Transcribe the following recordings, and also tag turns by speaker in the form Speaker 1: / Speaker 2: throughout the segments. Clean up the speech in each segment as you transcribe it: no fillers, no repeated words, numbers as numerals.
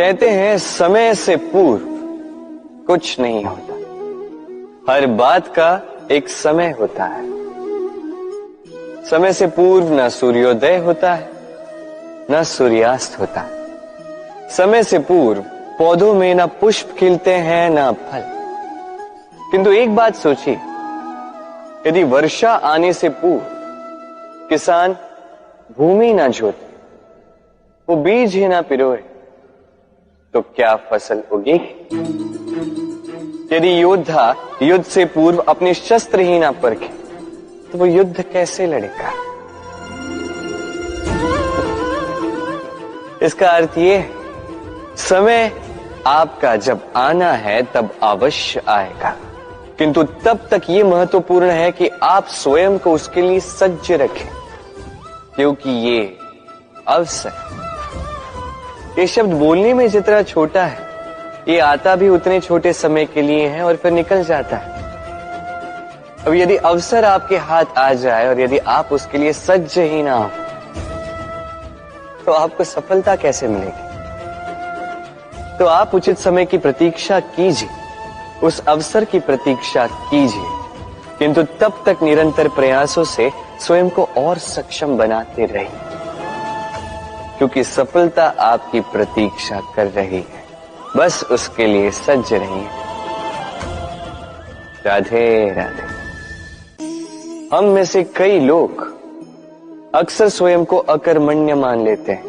Speaker 1: कहते हैं समय से पूर्व कुछ नहीं होता, हर बात का एक समय होता है। समय से पूर्व ना सूर्योदय होता है ना सूर्यास्त होता है। समय से पूर्व पौधों में ना पुष्प खिलते हैं ना फल। किंतु एक बात सोचिए, यदि वर्षा आने से पूर्व किसान भूमि ना जोते, वो बीज ही ना पिरोए, तो क्या फसल उगेगी? यदि योद्धा युद्ध से पूर्व अपने शस्त्र ही ना परखे, तो वो युद्ध कैसे लड़ेगा? इसका अर्थ ये है, समय आपका जब आना है तब अवश्य आएगा, किंतु तब तक ये महत्वपूर्ण है कि आप स्वयं को उसके लिए सज्ज रखें, क्योंकि ये अवसर, ये शब्द बोलने में जितना छोटा है, ये आता भी उतने छोटे समय के लिए है और फिर निकल जाता है। अब यदि अवसर आपके हाथ आ जाए और यदि आप उसके लिए सज्ज ही ना हो, तो आपको सफलता कैसे मिलेगी? तो आप उचित समय की प्रतीक्षा कीजिए, उस अवसर की प्रतीक्षा कीजिए, किंतु तब तक निरंतर प्रयासों से स्वयं को और सक्षम बनाते रहिए, क्योंकि सफलता आपकी प्रतीक्षा कर रही है। बस उसके लिए सज्ज रहिए। राधे राधे। हम में से कई लोग अक्सर स्वयं को अकर्मण्य मान लेते हैं।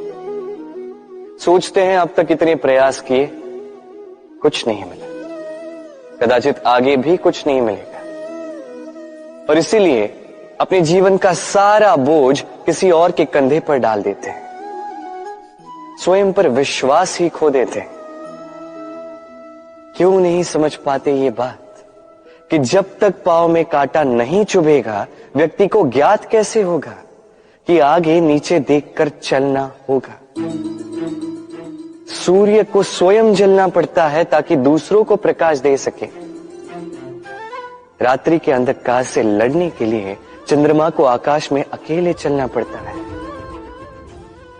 Speaker 1: सोचते हैं अब तक इतने प्रयास किए, कुछ नहीं मिला, कदाचित आगे भी कुछ नहीं मिलेगा, और इसीलिए अपने जीवन का सारा बोझ किसी और के कंधे पर डाल देते हैं। स्वयं पर विश्वास ही खो देते हैं। क्यों नहीं समझ पाते ये बात कि जब तक पांव में कांटा नहीं चुभेगा, व्यक्ति को ज्ञात कैसे होगा कि आगे नीचे देखकर चलना होगा। सूर्य को स्वयं जलना पड़ता है ताकि दूसरों को प्रकाश दे सके। रात्रि के अंधकार से लड़ने के लिए चंद्रमा को आकाश में अकेले चलना पड़ता है।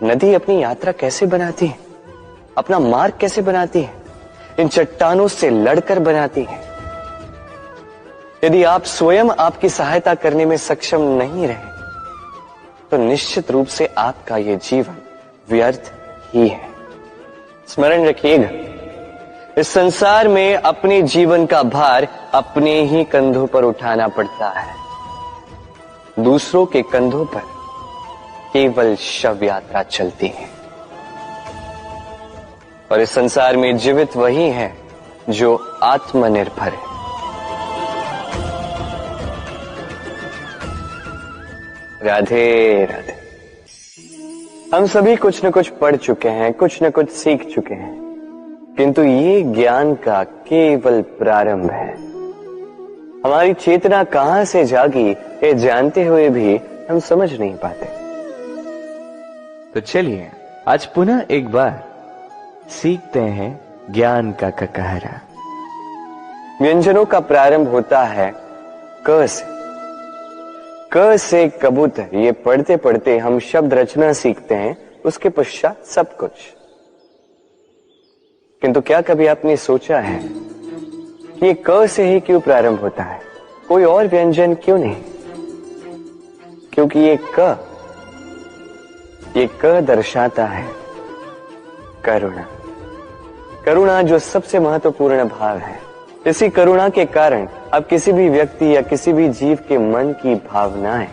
Speaker 1: नदी अपनी यात्रा कैसे बनाती है, अपना मार्ग कैसे बनाती है? इन चट्टानों से लड़कर बनाती है। यदि आप स्वयं आपकी सहायता करने में सक्षम नहीं रहे, तो निश्चित रूप से आपका यह जीवन व्यर्थ ही है। स्मरण रखिएगा, इस संसार में अपने जीवन का भार अपने ही कंधों पर उठाना पड़ता है। दूसरों के कंधों पर केवल शव यात्रा चलती है। और इस संसार में जीवित वही है जो आत्मनिर्भर है। राधे राधे। हम सभी कुछ न कुछ पढ़ चुके हैं, कुछ न कुछ सीख चुके हैं, किंतु ये ज्ञान का केवल प्रारंभ है। हमारी चेतना कहां से जागी, ये जानते हुए भी हम समझ नहीं पाते।
Speaker 2: तो चलिए आज पुनः एक बार सीखते हैं ज्ञान का ककहरा।
Speaker 1: व्यंजनों का प्रारंभ होता है क से। क से कबूतर, ये पढ़ते पढ़ते हम शब्द रचना सीखते हैं, उसके पश्चात सब कुछ। किंतु क्या कभी आपने सोचा है कि ये क से ही क्यों प्रारंभ होता है? कोई और व्यंजन क्यों नहीं? क्योंकि ये क दर्शाता है करुणा। करुणा जो सबसे महत्वपूर्ण भाव है। इसी करुणा के कारण अब किसी भी व्यक्ति या किसी भी जीव के मन की भावनाएं,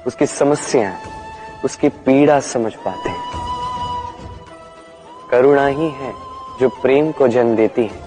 Speaker 1: उसकी समस्याएं, उसकी पीड़ा समझ पाते हैं। करुणा ही है जो प्रेम को जन्म देती है।